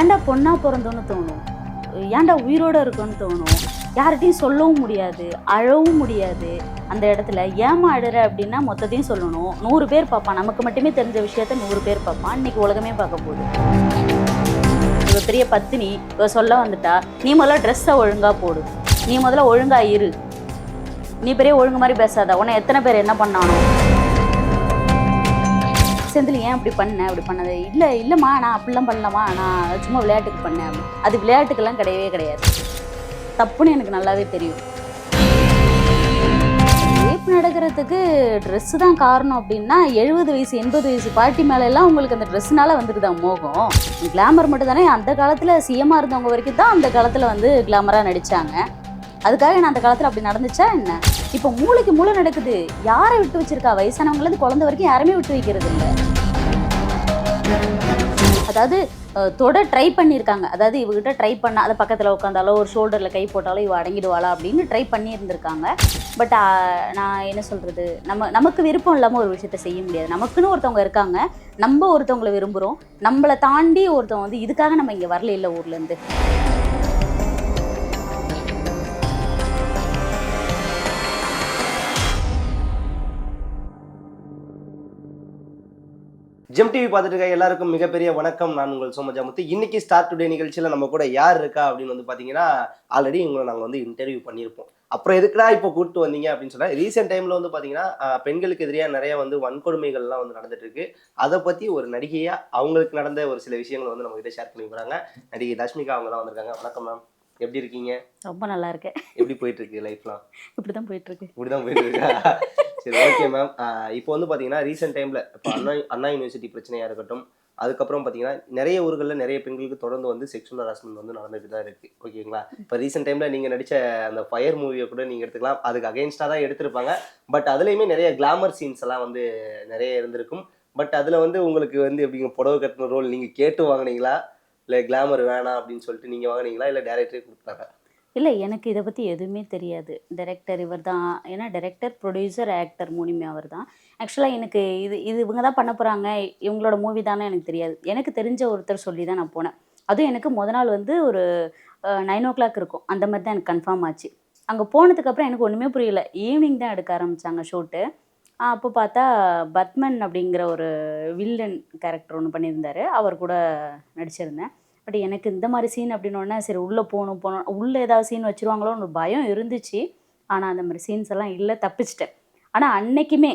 ஏன்டா பொண்ணா பிறந்தோன்னு தோணும், ஏன்டா உயிரோட இருக்குன்னு தோணும். யார்கிட்டையும் சொல்லவும் முடியாது, அழவும் முடியாது. அந்த இடத்துல ஏமா அழுற அப்படின்னா மொத்தத்தையும் சொல்லணும். 100 பேர் பார்ப்பான். நமக்கு மட்டுமே தெரிஞ்ச விஷயத்த 100 பேர் பார்ப்பான். இன்னைக்கு உலகமே பார்க்க போகுது. இவ பெரிய பத்தினி, இவ சொல்ல வந்துட்டா, நீ முதல்ல ட்ரெஸ்ஸை ஒழுங்கா போடு, நீ முதல்ல ஒழுங்கா இரு, நீ பெரிய ஒழுங்கு மாதிரி பேசாத, உன்னை எத்தனை பேர் என்ன பண்ணானோ. செந்தில் ஏன் அப்படி பண்ணது இல்லை இல்லைம்மா, நான் அப்படிலாம் பண்ணலாமா, நான் சும்மா விளையாட்டுக்கு பண்ணேன் அப்படி. அது விளையாட்டுக்கெல்லாம் கிடையவே கிடையாது, தப்புன்னு எனக்கு நல்லாவே தெரியும். ரேப் நடக்கிறதுக்கு ட்ரெஸ்ஸு தான் காரணம் அப்படின்னா 70 வயசு 80 வயசு பாட்டி மேலெல்லாம் உங்களுக்கு அந்த ட்ரெஸ்ஸுனால வந்துருக்குதா மோகம். கிளாமர் மட்டும் தானே. அந்த காலத்தில் சிஎம்மாக இருந்தவங்க வரைக்கும் தான் அந்த காலத்தில் வந்து கிளாமராக நடித்தாங்க. அதுக்காக நான் அந்த காலத்தில் அப்படி நடந்துச்சா என்ன? இப்போ மூளைக்கு மூளை நடக்குது. யாரை விட்டு வச்சிருக்கா? வயசானவங்களது குழந்தை வரைக்கும் யாருமே விட்டு வைக்கிறது இல்லை. அதாவது தொட ட்ரை பண்ணியிருக்காங்க. அதாவது இவகிட்ட ட்ரை பண்ண, அதை பக்கத்தில் உட்காந்தாலோ ஒரு ஷோல்டரில் கை போட்டாலோ இவ அடங்கிடுவாளா அப்படின்னு ட்ரை பண்ணியிருந்திருக்காங்க. பட் நான் என்ன சொல்கிறது, நமக்கு விருப்பம் இல்லாமல் ஒரு விஷயத்த செய்ய முடியாது. நமக்குன்னு ஒருத்தவங்க இருக்காங்க, நம்ம ஒருத்தவங்களை விரும்புகிறோம். நம்மளை தாண்டி ஒருத்தவங்க வந்து இதுக்காக நம்ம இங்கே வரல இல்லை ஊர்லேருந்து. ஜெம் டிவி பார்த்துட்டு இருக்க எல்லாருக்கும் மிகப்பெரிய வணக்கம். நான் உங்கள் சோமஜாமுத்து. இன்னைக்கு ஸ்டார்ட் டுடே நிகழ்ச்சியில் நம்ம கூட யார் இருக்கா அப்படின்னு வந்து பார்த்தீங்கன்னா, ஆல்ரெடி உங்களை நாங்கள் வந்து இன்டர்வியூ பண்ணியிருப்போம். அப்புறம் எதுக்குடா இப்போ கூப்பிட்டு வந்தீங்க அப்படின்னு சொன்னால், ரீசெண்ட் டைமில் வந்து பார்த்தீங்கன்னா பெண்களுக்கு எதிராக நிறைய வந்து வன்கொடுமைகள்லாம் வந்து நடந்துட்டு இருக்கு. அதை பற்றி ஒரு நடிகையாக அவங்களுக்கு நடந்த ஒரு சில விஷயங்களை வந்து நம்ம கிட்ட ஷேர் பண்ணி போகிறாங்க. நடிகை தஷ்மிகா அவங்க தான் வந்திருக்காங்க. வணக்கம் மேம், எப்படி இருக்கீங்க? ரொம்ப நல்லா இருக்கேன். எப்படி போயிட்டு இருக்கு லைஃப்லாம்? இப்படிதான் போயிட்டு இருக்கு. இப்படிதான் போயிட்டு இருக்கா? சரி, ஓகே மேம். இப்போ வந்து பார்த்தீங்கன்னா ரீசெண்ட் டைமில் இப்போ அண்ணா யூனிவர்சிட்டி பிரச்சனையாக இருக்கட்டும், அதுக்கப்புறம் பார்த்தீங்கன்னா நிறைய ஊர்களில் நிறைய பெண்களுக்கு தொடர்ந்து வந்து செக்ஷுவல் ஹராஸ்மெண்ட் வந்து நடந்துட்டு தான் இருக்குது. ஓகேங்களா? இப்போ ரீசெண்ட் டைமில் நீங்கள் நடித்த அந்த ஃபயர் மூவியை கூட நீங்கள் எடுத்துக்கலாம். அதுக்கு அகெயின்ஸ்டாக தான் எடுத்திருப்பாங்க. பட் அதுலேயுமே நிறைய கிளாமர் சீன்ஸ் எல்லாம் வந்து நிறைய இருந்திருக்கும். பட் அதில் வந்து உங்களுக்கு வந்து எப்படிங்க, புடவை கட்டின ரோல் நீங்கள் கேட்டு வாங்கினீங்களா, இல்லை கிளாமர் வேணாம் அப்படின்னு சொல்லிட்டு நீங்கள் வாங்கினீங்களா, இல்லை டேரக்டரே கொடுத்தாங்க? இல்லை, எனக்கு இதை பற்றி எதுவுமே தெரியாது. டைரக்டர் இவர் தான். ஏன்னா டைரக்டர், ப்ரொடியூசர், ஆக்டர் மூணுமே அவர் தான். ஆக்சுவலாக எனக்கு இது இவங்க தான் பண்ண போகிறாங்க, இவங்களோட மூவி தானே எனக்கு தெரியாது. எனக்கு தெரிஞ்ச ஒருத்தர் சொல்லி தான் நான் போனேன். அதுவும் எனக்கு நாள் வந்து ஒரு 9 o'clock இருக்கும். அந்த மாதிரி தான் எனக்கு கன்ஃபார்ம் ஆச்சு. அங்கே போனதுக்கப்புறம் எனக்கு ஒன்றுமே புரியல. ஈவினிங் தான் எடுக்க ஆரம்பித்தாங்க ஷூட்டு. அப்போ பார்த்தா பத்மன் அப்படிங்கிற ஒரு வில்லன் கேரக்டர் ஒன்று பண்ணியிருந்தார். அவர் கூட நடிச்சிருந்தேன். பட் எனக்கு இந்த மாதிரி சீன் அப்படின்னோடனே சரி உள்ளே போகணும் உள்ளே ஏதாவது சீன் வச்சுருவாங்களோன்னு ஒரு பயம் இருந்துச்சு. ஆனால் அந்த மாதிரி சீன்ஸ் எல்லாம் இல்லை, தப்பிச்சிட்டேன். ஆனால் அன்னைக்குமே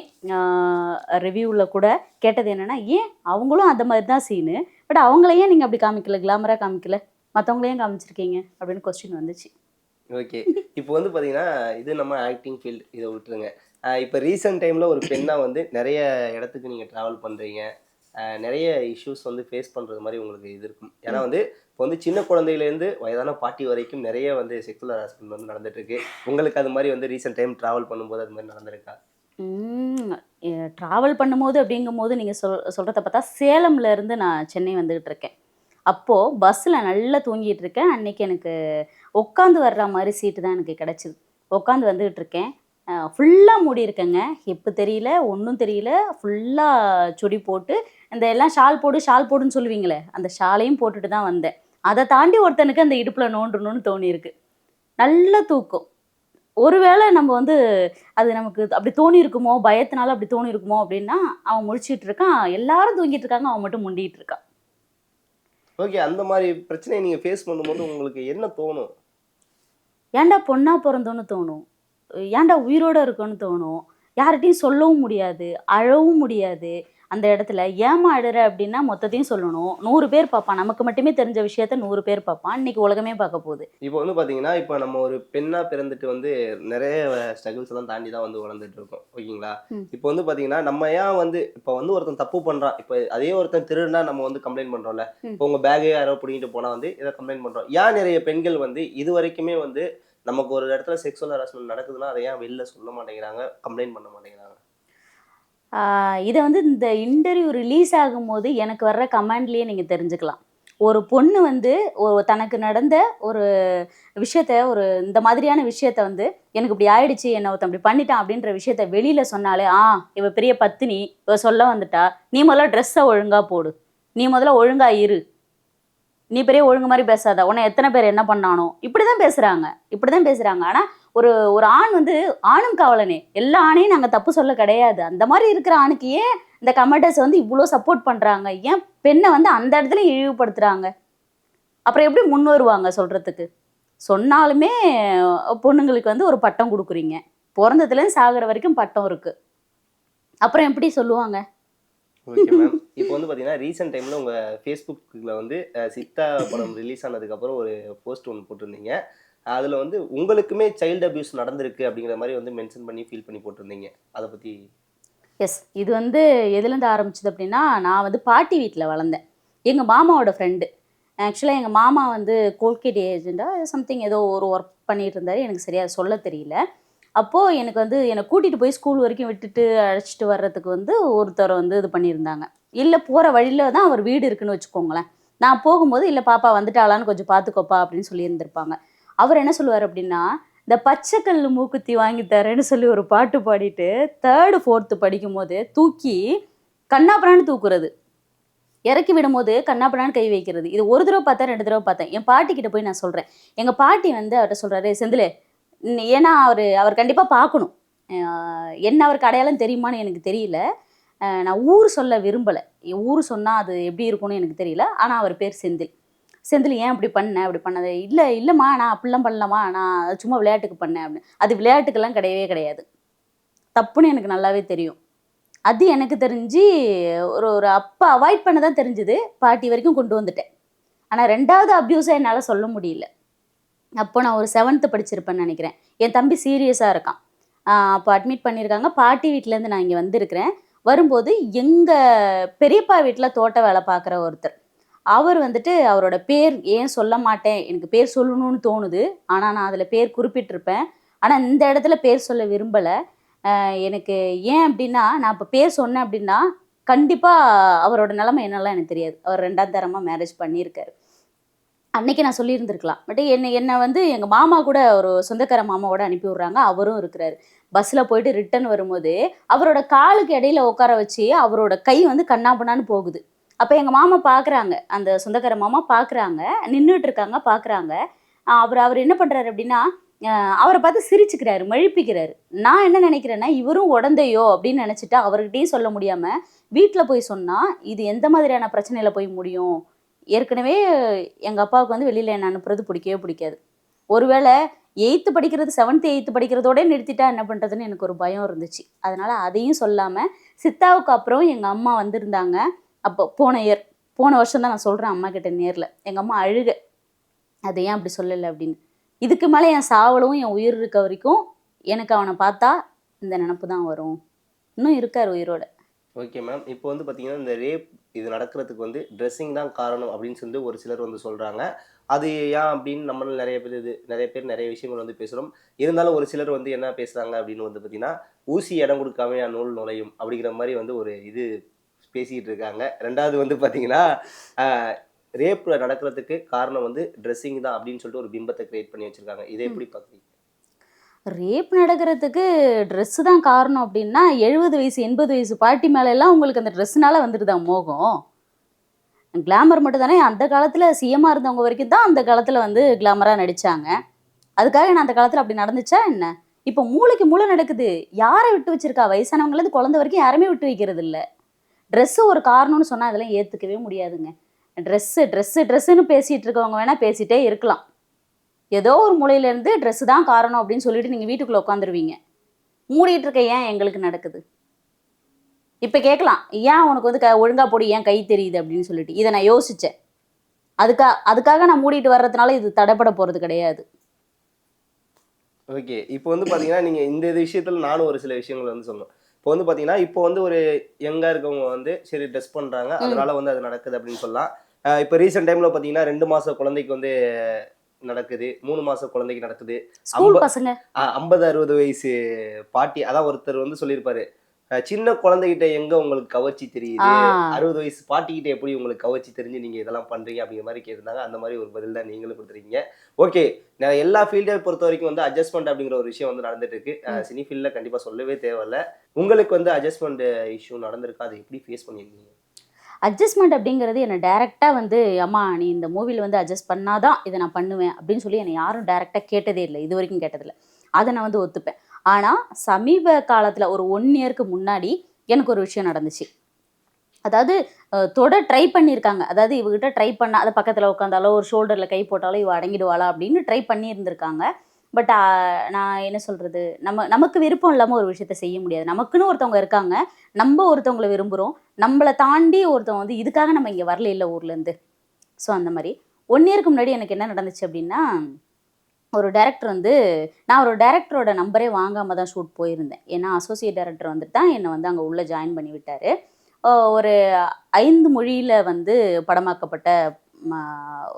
ரிவ்யூவில் கூட கேட்டது என்னென்னா, ஏன் அவங்களும் அந்த மாதிரி தான் சீனு, பட் அவங்களையும் நீங்கள் அப்படி காமிக்கல, கிளாமராக காமிக்கல, மற்றவங்களையும் காமிச்சிருக்கீங்க அப்படின்னு கொஸ்டின் வந்துச்சு. ஓகே, இப்போ வந்து பார்த்தீங்கன்னா இது நம்ம ஆக்டிங் ஃபீல்டு, இதை விட்டுருங்க. இப்போ ரீசெண்ட் டைமில் ஒரு பெண்ணாக வந்து நிறைய இடத்துக்கு நீங்கள் ட்ராவல் பண்ணுறீங்க, நிறைய இஷ்யூஸ் வந்து ஃபேஸ் பண்ணுறது மாதிரி உங்களுக்கு இது இருக்கும். ஏன்னா வந்து இப்போ வந்து சின்ன குழந்தையிலேருந்து வயதான பாட்டி வரைக்கும் நிறைய வந்து செக்ஷுவல் ஹராஸ்மெண்ட் வந்து நடந்துட்டுருக்கு. உங்களுக்கு அது மாதிரி வந்து ரீசெண்ட் டைம் ட்ராவல் பண்ணும்போது அது மாதிரி நடந்திருக்கா? ட்ராவல் பண்ணும்போது அப்படிங்கும்போது நீங்கள் சொல்கிறத பார்த்தா சேலம்லேருந்து நான் சென்னை வந்துகிட்டு இருக்கேன். அப்போது பஸ்ஸில் நல்லா தூங்கிட்டு இருக்கேன். அன்றைக்கி எனக்கு உட்காந்து வர்ற மாதிரி சீட்டு தான் எனக்கு கிடச்சிது. உட்காந்து வந்துகிட்டு இருக்கேன். ஃபுல்லாக மூடி இருக்கேங்க. எப்போ தெரியல, ஒன்றும் தெரியல. ஃபுல்லாக சுடி போட்டு, இந்த எல்லாம் ஷால் போடுன்னு சொல்லுவீங்களே, அந்த ஷாலையும் போட்டுட்டு தான் வந்தேன். அதை தாண்டி ஒருத்தனுக்கு அந்த இடுப்பில் நோண்டணும்னு தோணியிருக்கு. நல்ல தூக்கம். ஒருவேளை நம்ம வந்து அது நமக்கு அப்படி தோணி இருக்குமோ, பயத்தினால அப்படி தோணி இருக்குமோ அப்படின்னா, அவன் முழிச்சிட்டு இருக்கான், எல்லாரும் தூங்கிட்டு இருக்காங்க, அவன் மட்டும் முண்டிகிட்டு இருக்கான். ஓகே, அந்த மாதிரி பிரச்சனையை நீங்கள் ஃபேஸ் பண்ணும்போது உங்களுக்கு என்ன தோணும்? ஏன்டா பொண்ணா பிறந்தோன்னு தோணும், ஏன்டா உயிரோட இருக்குன்னு தோணும். யார்கிட்டையும் சொல்லவும் முடியாது, அழவும் முடியாது. அந்த இடத்துல ஏமா அழுற அப்படின்னா மொத்தத்தையும் சொல்லணும். 100 பேர் பார்ப்பான். நமக்கு மட்டுமே தெரிஞ்ச விஷயத்த 100 பேர் பார்ப்பான். இன்னைக்கு உலகமே பார்க்க போகுது. இப்போ வந்து பார்த்தீங்கன்னா, இப்போ நம்ம ஒரு பெண்ணாக பிறந்துட்டு வந்து நிறைய ஸ்ட்ரகிள்ஸ் எல்லாம் தாண்டி தான் வந்து வளர்ந்துட்டு இருக்கோம். ஓகேங்களா? இப்போ வந்து பார்த்தீங்கன்னா, நம்ம ஏன் வந்து இப்போ வந்து ஒருத்தன் தப்பு பண்ணுறான், இப்போ அதே ஒருத்தன் திருடுனா நம்ம வந்து கம்ப்ளைண்ட் பண்ணுறோம்ல. இப்போ உங்கள் பேக்கே யாரோ பிடிங்கிட்டு போனால் வந்து இதை கம்ப்ளைண்ட் பண்ணுறோம். ஏன் நிறைய பெண்கள் வந்து இது வரைக்குமே வந்து நமக்கு ஒரு இடத்துல செக்ஷுவல் ஹராஸ்மெண்ட் நடக்குதுன்னா அதை ஏன் வெளில சொல்ல மாட்டேங்கிறாங்க, கம்ப்ளைண்ட் பண்ண மாட்டேங்கிறாங்க? இதை வந்து இந்த இன்டர்வியூ ரிலீஸ் ஆகும்போது எனக்கு வர்ற கமெண்ட்லேயே நீங்கள் தெரிஞ்சுக்கலாம். ஒரு பொண்ணு வந்து தனக்கு நடந்த ஒரு விஷயத்த, ஒரு இந்த மாதிரியான விஷயத்த வந்து எனக்கு இப்படி ஆயிடுச்சு, என்ன ஒருத்தன் இப்படி பண்ணிட்டான் அப்படின்ற விஷயத்த வெளியில் சொன்னாலே, இவ பெரிய பத்தினி, இவ சொல்ல வந்துட்டா, நீ முதல்ல ட்ரெஸ்ஸை ஒழுங்காக போடு, நீ முதல்ல ஒழுங்காக இரு, நீ பெரிய ஒழுங்கு மாதிரி பேசாத, உன்னை எத்தனை பேர் என்ன பண்ணானோ, இப்படிதான் பேசுறாங்க. ஆனா ஒரு ஒரு ஆண் வந்து ஆணும் காவலனே, எல்லா ஆணையும் நாங்க தப்பு சொல்ல கிடையாது. அந்த மாதிரி இருக்கிற ஆணுக்கு ஏன் இந்த கமெண்டர்ஸ் வந்து இவ்வளோ சப்போர்ட் பண்றாங்க? ஏன் பெண்ணை வந்து அந்த இடத்துல இழிவுபடுத்துறாங்க? அப்புறம் எப்படி முன் வருவாங்க சொல்றதுக்கு? சொன்னாலுமே பொண்ணுங்களுக்கு வந்து ஒரு பட்டம் கொடுக்குறீங்க, பிறந்ததுலேருந்து சாகுற வரைக்கும் பட்டம் இருக்கு, அப்புறம் எப்படி சொல்லுவாங்க? Okay ma'am. இப்போ வந்து பார்த்தீங்கன்னா ரீசெண்ட் டைமில் உங்கள் ஃபேஸ்புக்கில் வந்து சித்தா படம் ரிலீஸ் ஆனதுக்கப்புறம் ஒரு போஸ்ட் ஒன்று போட்டிருந்தீங்க. அதில் வந்து உங்களுக்குமே சைல்டு அபியூஸ் நடந்திருக்கு அப்படிங்கிற மாதிரி வந்து மென்ஷன் பண்ணி ஃபீல் பண்ணி போட்டிருந்தீங்க. அதை பற்றி. எஸ், இது வந்து எதுலேருந்து ஆரம்பிச்சது அப்படின்னா, நான் வந்து பாட்டி வீட்டில் வளர்ந்தேன். எங்கள் மாமாவோட ஃப்ரெண்டு. ஆக்சுவலாக எங்கள் மாமா வந்து கோல்கேட் ஏஜெண்டாக சம்திங் ஏதோ ஒரு ஒர்க் பண்ணிட்டு இருந்தார், எனக்கு சரியாக சொல்ல தெரியல. அப்போது எனக்கு வந்து என்னை கூட்டிகிட்டு போய் ஸ்கூல் வரைக்கும் விட்டுட்டு அழைச்சிட்டு வர்றதுக்கு வந்து ஒருத்தர் வந்து இது பண்ணியிருந்தாங்க. இல்லை, போகிற வழியில் தான் அவர் வீடு இருக்குன்னு வச்சுக்கோங்களேன். நான் போகும்போது இல்லை பாப்பா வந்துட்டாளான்னு கொஞ்சம் பார்த்துக்கோப்பா அப்படின்னு சொல்லியிருந்திருப்பாங்க. அவர் என்ன சொல்லுவார் அப்படின்னா, இந்த பச்சைக்கல் மூக்குத்தி வாங்கி தரேன்னு சொல்லி ஒரு பாட்டு பாடிட்டு 3rd 4th படிக்கும்போது தூக்கி கண்ணாப்பண்ணான்னு தூக்குறது, இறக்கி விடும்போது கண்ணாப்பண்ணான்னு கை வைக்கிறது. இது ஒரு தடவை பார்த்தேன், 2 தடவை பார்த்தேன். என் பாட்டிக்கிட்ட போய் நான் சொல்கிறேன். எங்கள் பாட்டி வந்து அவர்கிட்ட சொல்கிறாரு, செந்திலே, ஏன்னா அவர் கண்டிப்பாக பார்க்கணும், என்ன அவருக்கு அடையாளம் தெரியுமான்னு எனக்கு தெரியல, நான் ஊர் சொல்ல விரும்பலை, ஊர் சொன்னால் அது எப்படி இருக்கும்னு எனக்கு தெரியல, ஆனால் அவர் பேர் செந்தில். செந்தில் ஏன் அப்படி பண்ண, அப்படி பண்ணது இல்லை, இல்லைம்மா நான் அப்படிலாம் பண்ணலாமா, நான் சும்மா விளையாட்டுக்கு பண்ணேன் அப்படின்னு. அது விளையாட்டுக்கெல்லாம் கிடையவே கிடையாது, தப்புன்னு எனக்கு நல்லாவே தெரியும். அது எனக்கு தெரிஞ்சு ஒரு ஒரு அப்போ அவாய்ட் பண்ண தான் தெரிஞ்சுது, பாட்டி வரைக்கும் கொண்டு வந்துட்டேன். ஆனால் 2வது அப்யூஸை என்னால் சொல்ல முடியல. அப்போ நான் ஒரு 7th படிச்சிருப்பேன்னு நினைக்கிறேன். என் தம்பி சீரியஸாக இருக்கான். அப்போ அட்மிட் பண்ணியிருக்காங்க. பாட்டி வீட்டிலேருந்து நான் இங்கே வந்திருக்கிறேன். வரும்போது எங்கள் பெரியப்பா வீட்டில் தோட்ட வேலை பார்க்குற ஒருத்தர், அவர் வந்துட்டு அவரோட பேர் ஏன் சொல்ல மாட்டேன், எனக்கு பேர் சொல்லணும்னு தோணுது, ஆனால் நான் அதில் பேர் குறிப்பிட்டிருப்பேன், ஆனால் இந்த இடத்துல பேர் சொல்ல விரும்பலை. எனக்கு ஏன் அப்படின்னா, நான் இப்போ பேர் சொன்னேன் அப்படின்னா கண்டிப்பாக அவரோட நிலைமை என்னெல்லாம் எனக்கு தெரியாது. அவர் 2ஆம் தரமாக மேரேஜ் பண்ணியிருக்காரு. அன்னைக்கு நான் சொல்லியிருந்திருக்கலாம். பட் என்னை வந்து எங்கள் மாமா கூட ஒரு சொந்தக்கார மாமாவோட அனுப்பி விட்றாங்க. அவரும் இருக்கிறாரு. பஸ்ஸில் போயிட்டு ரிட்டன் வரும்போது அவரோட காலுக்கு இடையில உட்கார வச்சு அவரோட கை வந்து கண்ணாபண்ணான்னு போகுது. அப்போ எங்கள் மாமா பார்க்குறாங்க, அந்த சொந்தக்கார மாமா பார்க்குறாங்க, நின்றுட்டு இருக்காங்க பார்க்குறாங்க. அவர் என்ன பண்ணுறாரு அப்படின்னா, அவரை பார்த்து சிரிச்சுக்கிறாரு, மழுப்பிக்கிறாரு. நான் என்ன நினைக்கிறேன்னா, இவரும் உடந்தையோ அப்படின்னு நினச்சிட்டு அவர்கிட்டையும் சொல்ல முடியாமல் வீட்டில் போய் சொன்னால் இது எந்த மாதிரியான பிரச்சனையில் போய் முடியும். ஏற்கனவே எங்கள் அப்பாவுக்கு வந்து வெளியில் என்ன அனுப்புறது பிடிக்கவே பிடிக்காது. ஒருவேளை 8th படிக்கிறது 7th 8th படிக்கிறதோட நிறுத்திட்டா என்ன பண்ணுறதுன்னு எனக்கு ஒரு பயம் இருந்துச்சு. அதனால் அதையும் சொல்லாமல், சித்தாவுக்கு அப்புறம் எங்கள் அம்மா வந்திருந்தாங்க. அப்போ போன வருஷம் தான் நான் சொல்கிறேன் அம்மா கிட்ட நேரில். எங்கள் அம்மா அழுக, அதை ஏன் அப்படி சொல்லலை அப்படின்னு. இதுக்கு மேலே என் சாவலும் என் உயிர் இருக்க வரைக்கும் எனக்கு அவனை பார்த்தா இந்த நினப்பு தான் வரும். இன்னும் இருக்கார் உயிரோட. Okay ma'am. இப்போ வந்து பார்த்தீங்கன்னா இந்த ரேப் இது நடக்கிறதுக்கு வந்து ட்ரெஸ்ஸிங் தான் காரணம் அப்படின்னு சொல்லி ஒரு சிலர் வந்து சொல்கிறாங்க. அது ஏன் அப்படின்னு நம்மள நிறைய பேர் நிறைய விஷயங்கள் வந்து பேசுகிறோம். இருந்தாலும் ஒரு சிலர் வந்து என்ன பேசுகிறாங்க அப்படின்னு வந்து பார்த்தீங்கன்னா, ஊசி இடம் கொடுக்காம நூல் நுழையும் அப்படிங்கிற மாதிரி வந்து ஒரு இது பேசிக்கிட்டு இருக்காங்க. 2வது வந்து பார்த்தீங்கன்னா, ரேப் நடக்கிறதுக்கு காரணம் வந்து ட்ரெஸ்ஸிங் தான் அப்படின்னு சொல்லிட்டு ஒரு பிம்பத்தை கிரியேட் பண்ணி வச்சுருக்காங்க. இதை எப்படி பார்க்குறீங்க? ரேப் நடக்கிறதுக்கு ட்ரெஸ்ஸு தான் காரணம் அப்படின்னா, 70 வயசு 80 வயசு பாட்டி மேலெல்லாம் உங்களுக்கு அந்த ட்ரெஸ்ஸுனால வந்துடுதா மோகம்? கிளாமர் மட்டும் தானே. அந்த காலத்தில் சிஎம்மாக இருந்தவங்க வரைக்கும் தான் அந்த காலத்தில் வந்து கிளாமராக நடித்தாங்க. அதுக்காக நான் அந்த காலத்தில் அப்படி நடந்துச்சா என்ன? இப்போ மூளைக்கு மூளை நடக்குது. யாரை விட்டு வச்சிருக்கா? வயசானவங்கலேருந்து குழந்தை வரைக்கும் யாருமே விட்டு வைக்கிறது இல்லை. ட்ரெஸ்ஸு ஒரு காரணம்னு சொன்னால் அதெல்லாம் ஏற்றுக்கவே முடியாதுங்க. ட்ரெஸ்ஸுன்னு பேசிகிட்டு இருக்கவங்க வேணால் பேசிகிட்டே இருக்கலாம். ஏதோ ஒரு மூலையிலேருந்து ட்ரெஸ்ஸு தான் காரணம் அப்படின்னு சொல்லிட்டு நீங்கள் வீட்டுக்குள்ளே உட்காந்துருவீங்க. மூடிட்டு இருக்க ஏன் எங்களுக்கு நடக்குது? இப்போ கேட்கலாம், ஏன் உனக்கு வந்து ஒழுங்கா போடு, ஏன் கை தெரியுது அப்படின்னு சொல்லிட்டு. இதை நான் யோசித்தேன். அதுக்காக நான் மூடிட்டு வர்றதுனால இது தடைப்பட போகிறது கிடையாது. ஓகே. இப்போ வந்து பார்த்தீங்கன்னா, நீங்கள் இந்த விஷயத்தில் நானும் ஒரு சில விஷயங்கள் வந்து சொல்லணும். இப்போ வந்து பார்த்தீங்கன்னா, இப்போ வந்து ஒரு யங்கா இருக்கவங்க வந்து சரி ட்ரெஸ் பண்ணுறாங்க, அதனால வந்து அது நடக்குது அப்படின்னு சொல்லலாம். இப்போ ரீசெண்ட் டைமில் பார்த்தீங்கன்னா 2 மாத குழந்தைக்கு வந்து நடக்குது, 3 மாத குழந்தைக்கு நடக்குது. ஸ்கூல் பசங்க 50 60 வயசு பாட்டி, அதான் ஒருத்தர் வந்து சொல்லியிருப்பாரு, சின்ன குழந்தைகிட்ட எங்க உங்களுக்கு கவர்ச்சி தெரியுது, 60 வயசு பாட்டிக்கிட்ட எப்படி உங்களுக்கு கவர்ச்சி தெரிஞ்சு நீங்க இதெல்லாம் பண்றீங்க அப்படிங்கிற மாதிரி கேட்டிருந்தாங்க. அந்த மாதிரி ஒரு பதில் தான் நீங்களும் கொடுத்துருக்கீங்க. ஓகே. நான் எல்லா ஃபீல்டை பொறுத்த வரைக்கும் வந்து அட்ஜஸ்ட்மெண்ட் அப்படிங்கிற ஒரு விஷயம் வந்து நடந்துட்டு இருக்கு. சினி ஃபீல்டில் கண்டிப்பா சொல்லவே தேவையில்ல. உங்களுக்கு வந்து அட்ஜஸ்ட்மெண்ட் இஷ்யூ நடந்திருக்கா? அதை எப்படி ஃபேஸ் பண்ணியிருக்கீங்க? அட்ஜஸ்ட்மெண்ட் அப்படிங்கிறது என்னை டேரெக்டாக வந்து அம்மா நீ இந்த மூவியில் வந்து அட்ஜஸ்ட் பண்ணாதான் இதை நான் பண்ணுவேன் அப்படின்னு சொல்லி என்னை யாரும் டேரெக்டாக கேட்டதே இல்லை, இது வரைக்கும் கேட்டதில்லை. அதை நான் வந்து ஒத்துப்பேன். ஆனால் சமீப காலத்தில் ஒரு 1 இயருக்கு முன்னாடி எனக்கு ஒரு விஷயம் நடந்துச்சு. அதாவது தொட ட்ரை பண்ணியிருக்காங்க. அதாவது இவகிட்ட ட்ரை பண்ண அதை பக்கத்தில் உட்காந்தாலோ ஒரு ஷோல்டரில் கை போட்டாலோ இவ அடங்கிடுவாளா அப்படின்னு ட்ரை பண்ணியிருந்திருக்காங்க. பட் நான் என்ன சொல்கிறது, நமக்கு விருப்பம் இல்லாமல் ஒரு விஷயத்த செய்ய முடியாது. நமக்குன்னு ஒருத்தவங்க இருக்காங்க, நம்ம ஒருத்தவங்களை விரும்புகிறோம், நம்மளை தாண்டி ஒருத்தவங்க வந்து இதுக்காக நம்ம இங்கே வரல இல்லை ஊர்லேருந்து. ஸோ அந்த மாதிரி 1 இயருக்கு முன்னாடி எனக்கு என்ன நடந்துச்சு அப்படின்னா, ஒரு டைரக்டர் வந்து நான் ஒரு டைரக்டரோட நம்பரே வாங்காமல் தான் ஷூட் போயிருந்தேன். ஏன்னா அசோசியேட் டைரக்டர் வந்துட்டு தான் என்னை வந்து அங்கே உள்ளே ஜாயின் பண்ணி விட்டார். ஒரு 5 மொழியில் வந்து படமாக்கப்பட்ட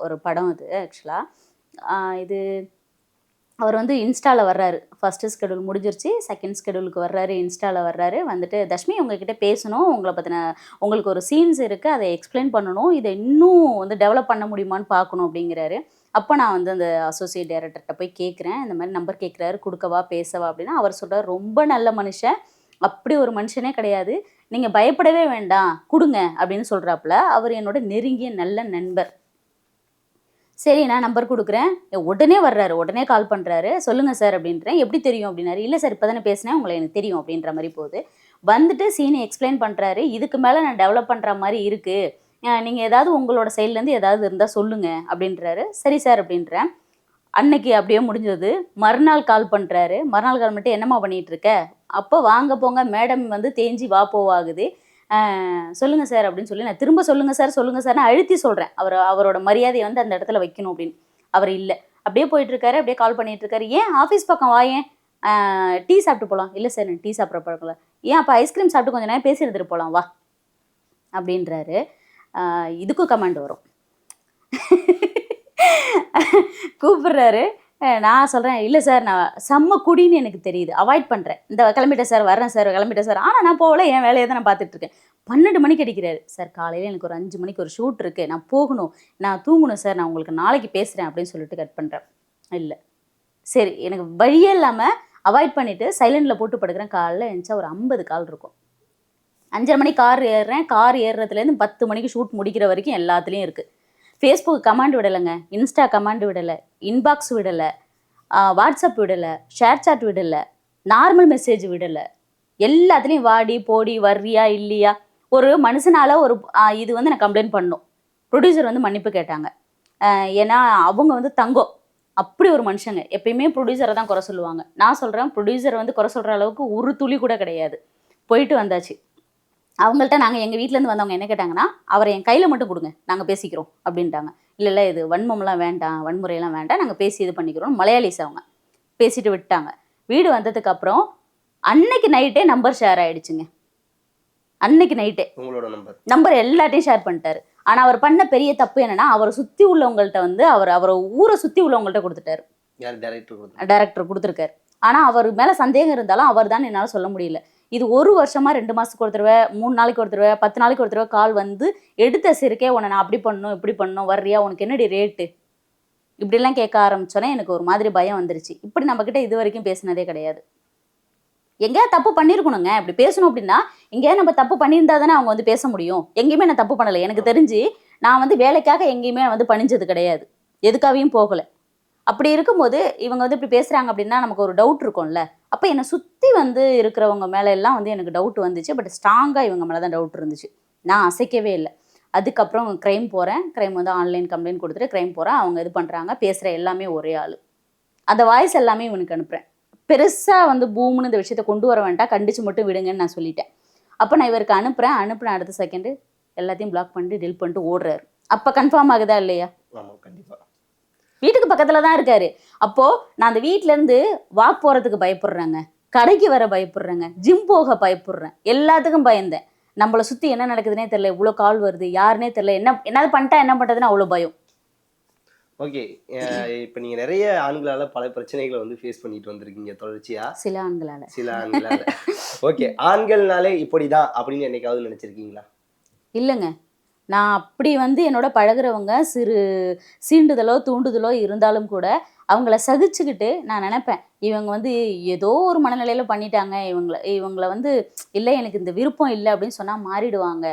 ஒரு படம் இது ஆக்சுவலாக. இது அவர் வந்து இன்ஸ்டாவில் வர்றாரு. ஃபஸ்ட்டு ஸ்கெடியூல் முடிஞ்சிருச்சு, செகண்ட் ஸ்கெடியூலுக்கு வர்றாரு, இன்ஸ்டாவில் வர்றாரு. வந்துட்டு தஷ்மி உங்ககிட்ட பேசணும், உங்களை பற்றின உங்களுக்கு ஒரு சீன்ஸ் இருக்குது, அதை எக்ஸ்பிளைன் பண்ணணும், இதை இன்னும் வந்து டெவலப் பண்ண முடியுமான்னு பார்க்கணும் அப்படிங்கிறாரு. அப்போ நான் வந்து அந்த அசோசியேட் டைரக்டர்கிட்ட போய் கேட்குறேன், இந்த மாதிரி நம்பர் கேட்குறாரு, கொடுக்கவா பேசவா அப்படின்னா. அவர் சொல்கிறார், ரொம்ப நல்ல மனுஷன், அப்படி ஒரு மனுஷனே கிடையாது, நீங்கள் பயப்படவே வேண்டாம் கொடுங்க அப்படின்னு சொல்கிறாப்புல. அவர் என்னோட நெருங்கிய நல்ல நண்பர். சரி நான் நம்பர் கொடுக்குறேன். உடனே வர்றாரு, உடனே கால் பண்ணுறாரு. சொல்லுங்கள் சார் அப்படின்றேன். எப்படி தெரியும் அப்படின்னாரு. இல்லை சார் இப்போ தானே பேசினேன், உங்களை எனக்கு தெரியும் அப்படின்ற மாதிரி போகுது. வந்துட்டு சீனை எக்ஸ்பிளைன் பண்ணுறாரு. இதுக்கு மேலே நான் டெவலப் பண்ணுற மாதிரி இருக்குது, நீங்கள் ஏதாவது உங்களோட சைட்லேருந்து ஏதாவது இருந்தால் சொல்லுங்கள் அப்படின்றாரு. சரி சார் அப்படின்றேன். அன்னைக்கு அப்படியே முடிஞ்சது. மறுநாள் கால் பண்ணுறாரு. மறுநாள் கால் பண்ணிட்டு என்னம்மா பண்ணிகிட்டு இருக்க? அப்போ வாங்க போங்க மேடம் வந்து தேஞ்சி வா போவாகுது. சொல்லுங்கள் சார் அப்படின்னு சொல்லி நான் திரும்ப சொல்லுங்கள் சார் நான் அழுத்தி சொல்கிறேன். அவரோட மரியாதையை வந்து அந்த இடத்துல வைக்கணும் அப்படின்னு. அவர் இல்லை, அப்படியே போயிட்டுருக்காரு, அப்படியே கால் பண்ணிகிட்ருக்காரு. ஏன் ஆஃபீஸ் பக்கம் வா, ஏன் டீ சாப்பிட்டு போகலாம். இல்லை சார் நான் டீ சாப்பிட்ற பழக்கல. ஏன் அப்போ ஐஸ்கிரீம் சாப்பிட்டு கொஞ்சம் நேரம் பேசி எடுத்துகிட்டு போகலாம் வா அப்படின்றாரு. இதுக்கும் கமெண்ட் வரும். கூப்பிடுறாரு. நான் சொல்கிறேன், இல்லை சார் நான் செம்ம குடின்னு எனக்கு தெரியுது, அவாய்ட் பண்ணுறேன், இந்த கிளம்பிட்டேன் சார், வரேன் சார், கிளம்பிட்டேன் சார். ஆனால் நான் போகல, என் வேலையை தான் நான் பார்த்துட்ருக்கேன். 12 மணிக்கு அடிக்கிறாரு. சார் காலையில் எனக்கு ஒரு 5 மணிக்கு ஒரு ஷூட் இருக்குது, நான் போகணும், நான் தூங்கணும் சார், நான் உங்களுக்கு நாளைக்கு பேசுகிறேன் அப்படின்னு சொல்லிட்டு கட் பண்ணுறேன். இல்லை சரி, எனக்கு வழியே இல்லாமல் அவாய்ட் பண்ணிவிட்டு சைலண்டில் போட்டு படுக்கிறேன். காலையில் எழுந்துச்சா ஒரு 50 கால் இருக்கும். 5:30 மணிக்கு கார் ஏறுறேன். கார் ஏறுறதுலேருந்து 10 மணிக்கு ஷூட் முடிக்கிற வரைக்கும் எல்லாத்துலேயும் இருக்குது. ஃபேஸ்புக் கமாண்ட் விடலைங்க, இன்ஸ்டா கமாண்ட் விடலை, இன்பாக்ஸ் விடலை, வாட்ஸ்அப் விடலை, ஷேர் சாட் விடலை, நார்மல் மெசேஜ் விடலை. எல்லாத்துலேயும் வாடி போடி வர்றியா இல்லையா. ஒரு மனுஷனால் ஒரு இது வந்து நான் கம்ப்ளைண்ட் பண்ணோம். ப்ரொடியூசர் வந்து மன்னிப்பு கேட்டாங்க. ஏன்னா அவங்க வந்து தங்கம், அப்படி ஒரு மனுஷங்க. எப்பயுமே ப்ரொடியூசரை தான் குறை சொல்லுவாங்க. நான் சொல்கிறேன், ப்ரொடியூசரை வந்து குறை சொல்கிற அளவுக்கு ஒரு துளி கூட கிடையாது. போயிட்டு வந்தாச்சு. அவங்கள்ட்ட நாங்கள் எங்கள் வீட்டிலேருந்து வந்தவங்க என்ன கேட்டாங்கன்னா, அவரை என் கையில் மட்டும் கொடுங்க, நாங்கள் பேசிக்கிறோம் அப்படின்ட்டாங்க. இல்லை இது வன்மம்லாம் வேண்டாம், வன்முறையெல்லாம் வேண்டாம், நாங்கள் பேசி இது பண்ணிக்கிறோம். மலையாளிஸ் அவங்க பேசிட்டு விட்டாங்க. வீடு வந்ததுக்கப்புறம் அன்னைக்கு நைட்டே நம்பர் ஷேர் ஆகிடுச்சுங்க. அன்னைக்கு நைட்டே உங்களோட நம்பர் எல்லாத்தையும் ஷேர் பண்ணிட்டாரு. ஆனால் அவர் பண்ண பெரிய தப்பு என்னன்னா, அவரை சுற்றி உள்ளவங்கள்ட்ட வந்து அவரை ஊரை சுற்றி உள்ளவங்கள்ட்ட கொடுத்துட்டாரு. டைரக்டர் கொடுத்துருக்காரு. ஆனால் அவர் மேலே சந்தேகம் இருந்தாலும் அவர் தான் என்னால் சொல்ல முடியல. இது 1 வருஷமாக 2 மாதத்துக்கு ஒரு தடவை, 3 நாளைக்கு ஒரு தடவை, 10 நாளைக்கு ஒரு தடவை கால் வந்து எடுத்த சிறுக்கே உன்னை நான் அப்படி பண்ணணும் இப்படி பண்ணணும், வர்றியா, உனக்கு என்னடி ரேட்டு, இப்படிலாம் கேட்க ஆரம்பிச்சோன்னே எனக்கு ஒரு மாதிரி பயம் வந்துருச்சு. இப்படி நம்மக்கிட்ட இது வரைக்கும் பேசினதே கிடையாது. எங்கேயாவது தப்பு பண்ணியிருக்கணுங்க. இப்படி பேசணும் அப்படின்னா எங்கேயாவது நம்ம தப்பு பண்ணியிருந்தா தானே அவங்க வந்து பேச முடியும். எங்கேயுமே நான் தப்பு பண்ணலை. எனக்கு தெரிஞ்சு நான் வந்து வேலைக்காக எங்கேயுமே வந்து பணிஞ்சது கிடையாது, எதுக்காகவும் போகலை. அப்படி இருக்கும்போது இவங்க வந்து இப்படி பேசுகிறாங்க அப்படின்னா நமக்கு ஒரு டவுட் இருக்கும்ல. அப்போ என்னை சுற்றி வந்து இருக்கிறவங்க மேலே எல்லாம் வந்து எனக்கு டவுட் வந்துச்சு. பட் ஸ்ட்ராங்காக இவங்க மேலே தான் டவுட் இருந்துச்சு. நான் அசைக்கவே இல்லை. அதுக்கப்புறம் க்ரைம் போகிறேன். க்ரைம் வந்து ஆன்லைன் கம்ப்ளைண்ட் கொடுத்துட்டு க்ரைம் போகிறேன். அவங்க இது பண்ணுறாங்க, பேசுகிற எல்லாமே ஒரே ஆள். அந்த வாய்ஸ் எல்லாமே இவனுக்கு அனுப்புகிறேன். பெருசாக வந்து பூமுன்னு இந்த விஷயத்தை கொண்டு வர வேண்டாம், கண்டிச்சு மட்டும் விடுங்கன்னு நான் சொல்லிட்டேன். அப்போ நான் இவருக்கு அனுப்புகிறேன். அனுப்புன அடுத்த செகண்டு எல்லாத்தையும் பிளாக் பண்ணிட்டு டெலிட் பண்ணிட்டு ஓடுறாரு. அப்போ கன்ஃபார்ம் ஆகுதா இல்லையா? கண்டிப்பாக. வீட்டுக்கு பக்கத்தில் தான் இருக்காரு. அப்போது நான் அந்த வீட்டிலேருந்து வாக் போகிறதுக்கு பயப்படுறேங்க, கடைக்கு வர பயப்படுறேங்க, ஜிம் போக பயப்படுறேன், எல்லாத்துக்கும் பயந்தேன். நம்மளை சுற்றி என்ன நடக்குதுன்னே தெரியல, இவ்வளோ கால் வருது, யாருன்னே தெரியல, என்னது பண்ணிட்டா என்ன பண்ணுறதுன்னு அவ்வளோ பயம். ஓகே, இப்போ நீங்கள் நிறைய ஆண்களால் பல பிரச்சனைகளை வந்து ஃபேஸ் பண்ணிட்டு வந்திருக்கீங்க தொடர்ச்சியாக. சில ஆண்களால் ஓகே, ஆண்கள்னாலே இப்படி தான் அப்படின்னு என்னைக்காவது நினச்சிருக்கீங்களா? இல்லைங்க, நான் அப்படி வந்து என்னோட பழகுறவங்க சிறு சீண்டுதலோ தூண்டுதலோ இருந்தாலும் கூட அவங்கள சகிச்சுக்கிட்டு நான் நினைப்பேன், இவங்க வந்து ஏதோ ஒரு மனநிலையில் பண்ணிட்டாங்க, இவங்கள வந்து இல்லை எனக்கு இந்த விருப்பம் இல்லை அப்படின்னு சொன்னால் மாறிடுவாங்க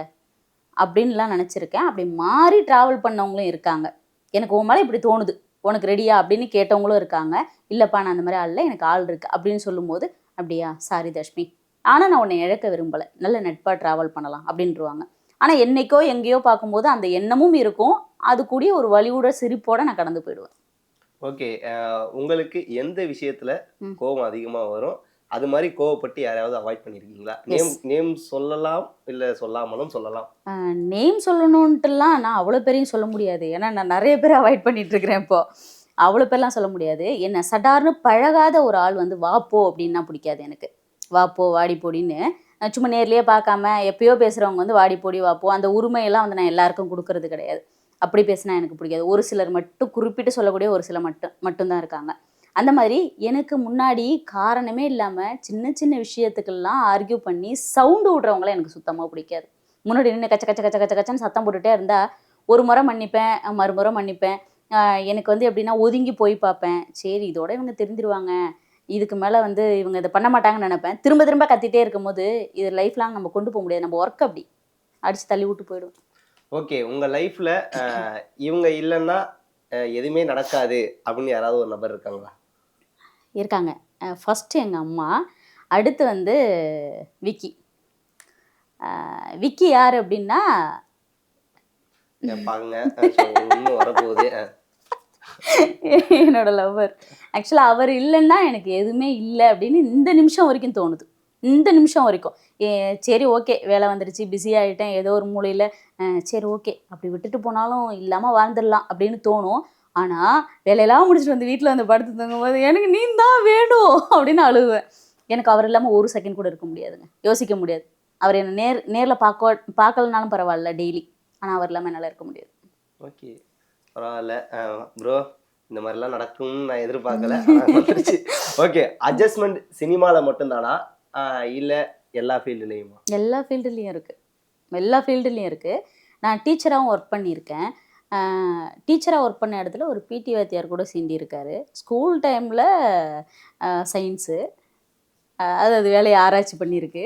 அப்படின்லாம் நினச்சிருக்கேன். அப்படி மாறி ட்ராவல் பண்ணவங்களும் இருக்காங்க. எனக்கு உன் மேலே இப்படி தோணுது, உனக்கு ரெடியா அப்படின்னு கேட்டவங்களும் இருக்காங்க. இல்லைப்பா நான் அந்த மாதிரி ஆள் இல்லை, எனக்கு ஆள் இருக்குது அப்படின்னு சொல்லும்போது, அப்படியா சாரி தர்ஷினி, ஆனால் நான் உன்னை இழக்க விரும்பலை, நல்ல நட்பாக ட்ராவல் பண்ணலாம் அப்படின்ட்டுருவாங்க. ஆனால் என்னைக்கோ எங்கேயோ பார்க்கும்போது அந்த எண்ணமும் இருக்கும், அது கூடிய ஒரு வலியோட சிரிப்போட நான் கடந்து போயிடுவேன். ஓகே. உங்களுக்கு எந்த விஷயத்துல ம். கோபம் அதிகமா வரும்? அது மாதிரி கோவப்பட்டு யாரையாவது அவாய்ட் பண்ணியிருக்கீங்களா? Name S. நேம் சொல்லலாம், இல்ல சொல்லாமலும் சொல்லலாம். நேம் சொல்லணுன்ட்டுலாம் நான் அவ்வளோ பேரையும் சொல்ல முடியாது. ஏன்னா நான் நிறைய பேரை அவாய்ட் பண்ணிட்டு இருக்கிறேன் இப்போ. அவ்வளோ பேர்லாம் சொல்ல முடியாது. என்ன சடார்னு பழகாத ஒரு ஆள் வந்து வா போ அப்படின்னா பிடிக்காது எனக்கு. வா போ வாடி போடின்னு சும்மா நேர்லயே பார்க்காம எப்பயோ பேசுகிறவங்க வந்து வாடி போடி வா போ, அந்த உரிமையெல்லாம் வந்து நான் எல்லாருக்கும் கொடுக்கறது கிடையாது. அப்படி பேசினா எனக்கு பிடிக்காது. ஒரு சிலர் மட்டும் குறிப்பிட்டு சொல்லக்கூடிய ஒரு சிலர் மட்டும்தான் இருக்காங்க. அந்த மாதிரி எனக்கு முன்னாடி காரணமே இல்லாமல் சின்ன சின்ன விஷயத்துக்கெல்லாம் ஆர்கியூ பண்ணி சவுண்டு விடுறவங்கள எனக்கு சுத்தமாக பிடிக்காது. முன்னாடி நின்று கச்ச கச்ச கச்ச கச்ச கச்சன்னு சத்தம் போட்டுட்டே இருந்தால் ஒரு முறை மன்னிப்பேன், மறுமுறை மன்னிப்பேன். எனக்கு வந்து எப்படின்னா ஒதுங்கி போய் பார்ப்பேன். சரி இதோட இவங்க திருந்திருவாங்க, இதுக்கு மேலே வந்து இவங்க இதை பண்ண மாட்டாங்கன்னு நினைப்பேன். திரும்ப திரும்ப கத்திட்டே இருக்கும்போது இது லைஃப் லாங் நம்ம கொண்டு போக முடியாது. நம்ம ஒர்க் அப்படி அடித்து தள்ளி விட்டு போயிடும். ஓகே. உங்க லைஃப்ல இவங்க இல்லைன்னா எதுவுமே நடக்காது அப்படின்னு யாராவது ஒரு நபர் இருக்காங்களா? இருக்காங்க. ஃபஸ்ட்டு எங்கள் அம்மா, அடுத்து வந்து விக்கி. விக்கி யார் அப்படின்னா பாருங்க, இன்னும் வரப்போகுது. என்னோட லவ்வர். ஆக்சுவலாக அவர் இல்லைன்னா எனக்கு எதுவுமே இல்லை அப்படின்னு இந்த நிமிஷம் வரைக்கும் தோணுது. இந்த நிமிஷம் வரைக்கும் சரி ஓகே வேலை வந்துடுச்சு, பிஸி ஆகிட்டேன், ஏதோ ஒரு மூலையில் சரி ஓகே அப்படி விட்டுட்டு போனாலும் இல்லாமல் வாழ்ந்துடலாம் அப்படின்னு தோணும். ஆனால் வேலையெல்லாம் முடிச்சுட்டு வந்து வீட்டில் வந்து படுத்து தூங்கும்போது எனக்கு நீ தான் வேணும் அப்படின்னு அழுவேன். எனக்கு அவர் இல்லாமல் ஒரு செகண்ட் கூட இருக்க முடியாதுங்க, யோசிக்க முடியாது. அவர் என்னை நேரில் பார்க்கலனாலும் பரவாயில்ல டெய்லி, ஆனால் அவர் இல்லாமல் என்னால் இருக்க முடியாது. ஓகே, பரவாயில்ல. ப்ரோ, இந்த மாதிரிலாம் நடக்கும்னு நான் எதிர்பார்க்கல. வந்துருச்சு. ஓகே, அட்ஜஸ்ட்மெண்ட் சினிமாவில் மட்டும்தானா, இல்லை எல்லா ஃபீல்டுலேயுமா? எல்லா ஃபீல்டுலேயும் இருக்குது. எல்லா ஃபீல்டுலேயும் இருக்குது. நான் டீச்சராகவும் ஒர்க் பண்ணியிருக்கேன். டீச்சராக ஒர்க் பண்ண இடத்துல ஒரு பிடி வாத்தியார் கூட சீண்டியிருக்காரு. ஸ்கூல் டைமில் சயின்ஸு, அது வேலையை ஆராய்ச்சி பண்ணியிருக்கு.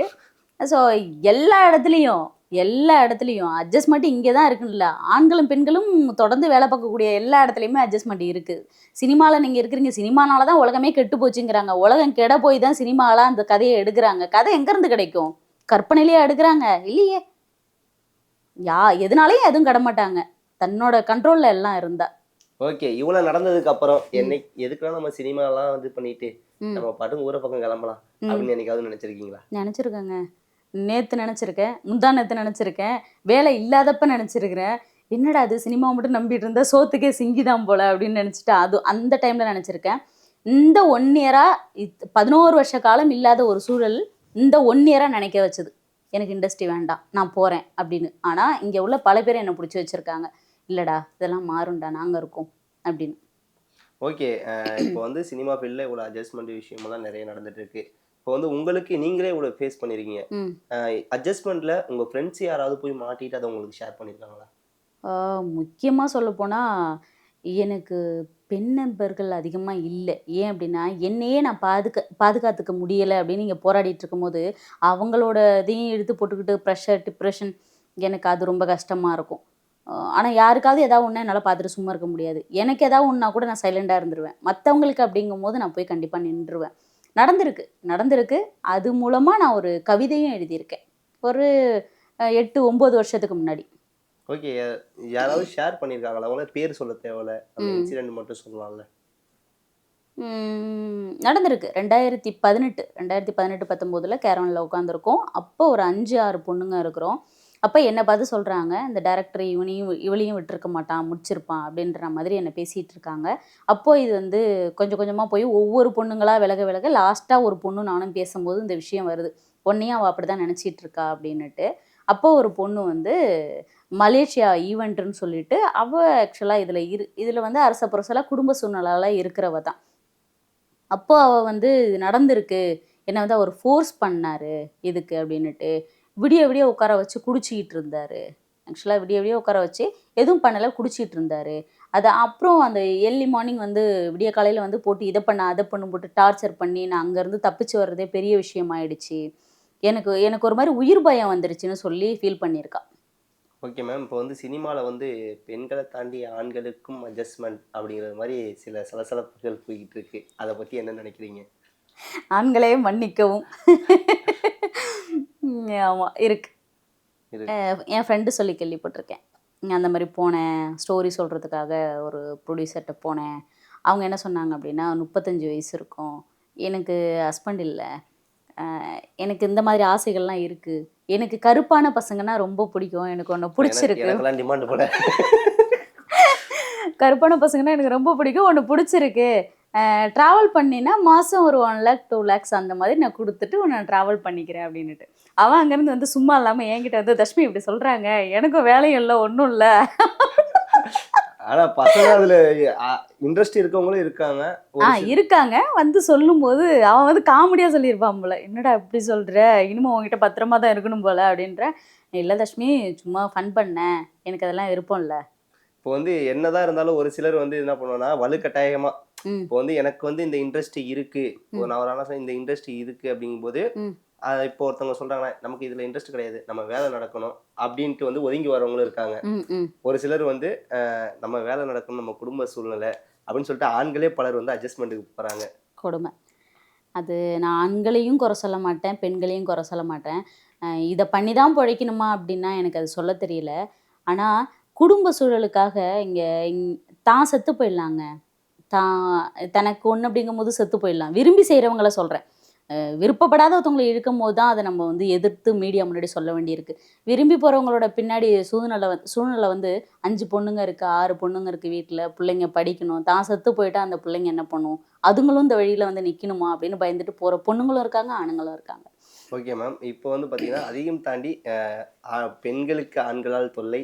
ஸோ எல்லா இடத்துலையும் அட்ஜஸ்ட்மெண்ட் இங்கே தான் இருக்குல்ல. ஆண்களும் பெண்களும் தொடர்ந்து வேலை பார்க்கக்கூடிய எல்லா இடத்துலையுமே அட்ஜஸ்ட்மெண்ட் இருக்குது. சினிமாவில் நீங்கள் இருக்கிறீங்க, சினிமானால தான் உலகமே கெட்டு போச்சுங்கிறாங்க. உலகம் கெட போய் தான் சினிமாவில் அந்த கதையை எடுக்கிறாங்க. கதை எங்கேருந்து கிடைக்கும்? கற்பனையிலேயே எடுக்கிறாங்க இல்லையே. எதுனாலையும் எதுவும் கெட மாட்டாங்க, தன்னோட கண்ட்ரோலில் எல்லாம் இருந்தா. ஓகே, இவ்வளோ நடந்ததுக்கு அப்புறம் எதுக்குலாம் நம்ம சினிமாலாம் இது பண்ணிட்டு நம்ம பாட்டுக்கு ஊரை பக்கம் கிளம்பலாம் அப்படின்னு என்னைக்காவது நினைச்சிருக்கீங்களா? நினச்சிருக்கேங்க. நேற்று நினச்சிருக்கேன், முந்தா நேற்று நினச்சிருக்கேன், வேலை இல்லாதப்ப நினச்சிருக்கிறேன். என்னடா அது சினிமா மட்டும் நம்பிட்டு இருந்தா சோத்துக்கே சிங்கிதான் போல அப்படின்னு நினச்சிட்டு அந்த டைமில் நினச்சிருக்கேன். இந்த 1 இயராக 11 வருஷ காலம் இல்லாத ஒரு சூழல் இந்த 1 இயராக நினைக்க வச்சது. எனக்கு இண்டஸ்ட்ரி வேண்டாம், நான் போகிறேன் அப்படின்னு. ஆனால் இங்கே உள்ள பல பேர் என்னை பிடிச்சி வச்சுருக்காங்க. இல்லைடா இதெல்லாம் மாறும்டா, நாங்கள் இருக்கோம் அப்படின்னு. ஓகே, இப்போ வந்து சினிமா ஃபீல்டில் இவ்வளோ அட்ஜஸ்ட்மெண்ட் விஷயமெல்லாம் நிறைய நடந்துட்டு இருக்கு. இப்போ வந்து உங்களுக்கு நீங்களே இவ்வளோ ஃபேஸ் பண்ணியிருக்கீங்க. அட்ஜஸ்ட்மெண்ட்டில் உங்கள் ஃப்ரெண்ட்ஸ் யாராவது போய் மாட்டிட்டு அதை உங்களுக்கு ஷேர் பண்ணியிருக்காங்களா? முக்கியமாக சொல்லப்போனால் எனக்கு பெண் நண்பர்கள் அதிகமாக இல்லை. ஏன் அப்படின்னா என்னையே நான் பாதுகாத்துக்க முடியலை அப்படின்னு இங்கே போராடிட்டு இருக்கும்போது அவங்களோட இதையும் எடுத்து போட்டுக்கிட்டு ப்ரெஷர் டிப்ரெஷன், எனக்கு அது ரொம்ப கஷ்டமாக இருக்கும். ஆனால் யாருக்காவது ஏதாவது ஒன்று என்னால் பார்த்துட்டு சும்மா இருக்க முடியாது. எனக்கு ஏதாவது ஒன்றா கூட நான் சைலண்டாக இருந்துருவேன். மற்றவங்களுக்கு அப்படிங்கும்போது நான் போய் கண்டிப்பாக நின்றுவேன். நடந்திருக்கு. அது மூலமாக நான் ஒரு கவிதையும் எழுதியிருக்கேன் ஒரு 8, 9 வருஷத்துக்கு முன்னாடி. ஓகே, யாராவது ஷேர் பண்ணியிருக்காங்களா? அவங்கள பேர் சொல்ல தேவையில்ல, அந்த இன்சிடென்ட் மட்டும் சொல்லலாம்ல. நடந்திருக்கு 2018 19 கேரவனில் உட்காந்துருக்கோம். அப்போ ஒரு 5, 6 பொண்ணுங்க இருக்கிறோம். அப்போ என்னை பார்த்து சொல்கிறாங்க, இந்த டேரக்டர் இவளையும் விட்டுருக்க மாட்டான், முடிச்சிருப்பான் அப்படின்ற மாதிரி என்னை பேசிகிட்டு இருக்காங்க. அப்போது இது வந்து கொஞ்சம் கொஞ்சமாக போய் ஒவ்வொரு பொண்ணுங்களாக விலக லாஸ்ட்டாக ஒரு பொண்ணு நானும் பேசும்போது இந்த விஷயம் வருது. பொண்ணையும் அவள் அப்படி தான் நினச்சிட்டு இருக்கா அப்படின்னுட்டு. அப்போ ஒரு பொண்ணு வந்து மலேசியா ஈவெண்ட்டுன்னு சொல்லிட்டு அவள் ஆக்சுவலாக இதில் வந்து அரச புரசலாக குடும்ப சூழ்நிலையில் இருக்கிறவ தான். அப்போ அவள் வந்து நடந்திருக்கு, என்னை வந்து அவர் ஃபோர்ஸ் பண்ணார் இதுக்கு அப்படின்னுட்டு விடிய உட்கார வச்சு குடிச்சிக்கிட்டு இருந்தார். ஆக்சுவலாக விடிய உட்கார வச்சு எதுவும் பண்ணலை, குடிச்சிட்டு இருந்தார். அது அப்புறம் அந்த ஏர்லி மார்னிங் வந்து விடிய காலையில் வந்து போட்டு இதை பண்ண அதை பண்ணு போட்டு டார்ச்சர் பண்ணி நான் அங்கேருந்து தப்பிச்சு வர்றதே பெரிய விஷயமாயிடுச்சு. எனக்கு ஒரு மாதிரி உயிர் பயம் வந்துருச்சுன்னு சொல்லி ஃபீல் பண்ணியிருக்கா. Okay ma'am. இப்போ வந்து சினிமாவில் வந்து பெண்களை தாண்டி ஆண்களுக்கும் அட்ஜஸ்ட்மெண்ட் அப்படிங்கிற மாதிரி சில சலசலப்புகள் போய்கிட்டு இருக்கு. அதை பற்றி என்ன நினைக்கிறீங்க? ஆண்களே மன்னிக்கவும். ஆமாம் இருக்கு. இது என் ஃப்ரெண்டு சொல்லி கேள்விப்பட்டிருக்கேன். அந்த மாதிரி போனேன் ஸ்டோரி சொல்கிறதுக்காக ஒரு ப்ரொடியூசர்கிட்ட போனேன். அவங்க என்ன சொன்னாங்க அப்படின்னா 35 வயசு இருக்கும், எனக்கு ஹஸ்பண்ட் இல்லை, எனக்கு இந்த மாதிரி ஆசைகள்லாம் இருக்குது, எனக்கு கருப்பான பசங்கன்னா ரொம்ப பிடிக்கும், எனக்கு ஒன்று பிடிச்சிருக்கு, எனக்கெல்லாம் டிமாண்ட் போல. கருப்பான பசங்கன்னா எனக்கு ரொம்ப பிடிக்கும், ஒன்று பிடிச்சிருக்கு, ட்ராவல் பண்ணினா மாதம் ஒரு 1 லேக் 2 லேக்ஸ் அந்த மாதிரி நான் கொடுத்துட்டு உன்னை ட்ராவல் பண்ணிக்கிறேன் அப்படின்னுட்டு. அவன் அங்கேருந்து வந்து சும்மா இல்லாமல் என்கிட்ட வந்து தஷ்மி இப்படி சொல்கிறாங்க, எனக்கும் வேலையும் இல்லை ஒன்றும் இல்லை. ஆனா பசங்க அதுல இன்ட்ரெஸ்ட் இருக்கவங்களும் இருக்காங்க. இருக்காங்க. வந்து சொல்லும்போது அவன் வந்து காமெடியாக சொல்லியிருப்பான் போல, என்னடா இப்படி சொல்கிற, இனிமேல் உங்ககிட்ட பத்திரமா தான் இருக்கணும் போல அப்படின்ற. இல்லை தஷ்மி சும்மா ஃபன் பண்ணேன், எனக்கு அதெல்லாம் விருப்பம் இல்லை. இப்போ வந்து என்னதான் இருந்தாலும் ஒரு சிலர் வந்து என்ன பண்ணுவோம்னா வலுக்கட்டாயமா இப்போ வந்து எனக்கு வந்து இந்த இன்ட்ரெஸ்ட் இருக்கு, இப்போ நான் ஒரு ஆனா இந்த இன்ட்ரெஸ்ட் இருக்கு அப்படிங்கும்போது இப்போ ஒருத்தவங்க சொல்றாங்கன்னா நமக்கு இதுல இன்ட்ரெஸ்ட் கிடையாது, நம்ம வேலை நடக்கணும் அப்படின்ட்டு வந்து ஒதுங்கி வரவங்களும் இருக்காங்க. ஒரு சிலர் வந்து நம்ம வேலை நடக்கணும், நம்ம குடும்ப சூழ்நிலை அப்படின்னு சொல்லிட்டு ஆண்களே பலர் வந்து அட்ஜஸ்ட்மெண்ட்டுக்கு போறாங்க. கொடுமை. அது நான் ஆண்களையும் குறை சொல்ல மாட்டேன், பெண்களையும் குறை சொல்ல மாட்டேன். இதை பண்ணி தான் பிழைக்கணுமா அப்படின்னா எனக்கு அது சொல்ல தெரியல. ஆனால் குடும்ப சூழலுக்காக இங்கே தான் செத்து போயிடலாங்க. தான் தனக்கு ஒன்று அப்படிங்கும்போது செத்து போயிடலாம். விரும்பி செய்கிறவங்கள சொல்கிறேன். விருப்பப்படாத ஒருத்தவங்களை இழுக்கும் போது தான் அதை நம்ம வந்து எதிர்த்து மீடியா முன்னாடி சொல்ல வேண்டியிருக்கு. விரும்பி போகிறவங்களோட பின்னாடி சூழ்நிலை வந்து 5 பொண்ணுங்க இருக்குது, 6 பொண்ணுங்க இருக்குது வீட்டில், பிள்ளைங்க படிக்கணும், தான் செத்து போயிட்டா அந்த பிள்ளைங்க என்ன பண்ணும், அதுங்களும் இந்த வழியில் வந்து நிற்கணுமா அப்படின்னு பயந்துட்டு போகிற பொண்ணுங்களும் இருக்காங்க, ஆணுங்களும் இருக்காங்க. Okay ma'am. இப்போ வந்து பார்த்தீங்கன்னா அதையும் தாண்டி பெண்களுக்கு ஆண்களால் தொல்லை,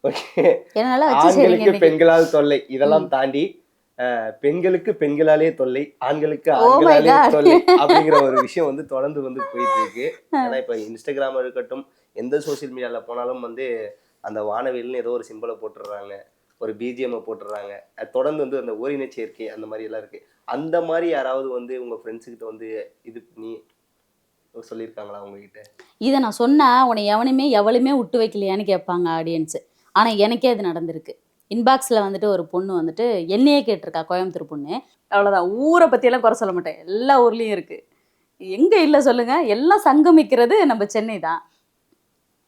ஓகே ஆண்களுக்கு பெண்களால் தொல்லை, இதெல்லாம் தாண்டி பெண்களுக்கு பெண்களாலே தொல்லை, ஆண்களுக்கு ஆண்களாலே தொல்லை அப்படிங்கிற ஒரு விஷயம் வந்து தொடர்ந்து வந்து போயிட்டு இருக்கு. ஏன்னா இப்போ இன்ஸ்டாகிராம் இருக்கட்டும், எந்த சோசியல் மீடியால போனாலும் வந்து அந்த வானவில்னு ஏதோ ஒரு சிம்பிளை போட்டுடுறாங்க, ஒரு பிஜிஎம் போட்டுடுறாங்க, தொடர்ந்து வந்து அந்த ஓரின சேர்க்கை அந்த மாதிரி எல்லாம் இருக்கு. அந்த மாதிரி யாராவது வந்து உங்க ஃப்ரெண்ட்ஸ் கிட்ட வந்து இது பண்ணி சொல்லியிருக்காங்களா உங்ககிட்ட? இதை நான் சொன்னா உன்னை எவளுமே விட்டு வைக்கலையான்னு கேட்பாங்க ஆடியன்ஸு. ஆனால் எனக்கே அது நடந்திருக்கு. இன்பாக்ஸில் வந்துட்டு ஒரு பொண்ணு வந்துட்டு என்னையே கேட்டிருக்கா, கோயம்புத்தூர் பொண்ணு. அவ்வளோதான், ஊரை பற்றியெல்லாம் குறை சொல்ல மாட்டேன், எல்லா ஊர்லேயும் இருக்குது. எங்கே இல்லை சொல்லுங்கள், எல்லாம் சங்கமிக்கிறது நம்ம சென்னை தான்.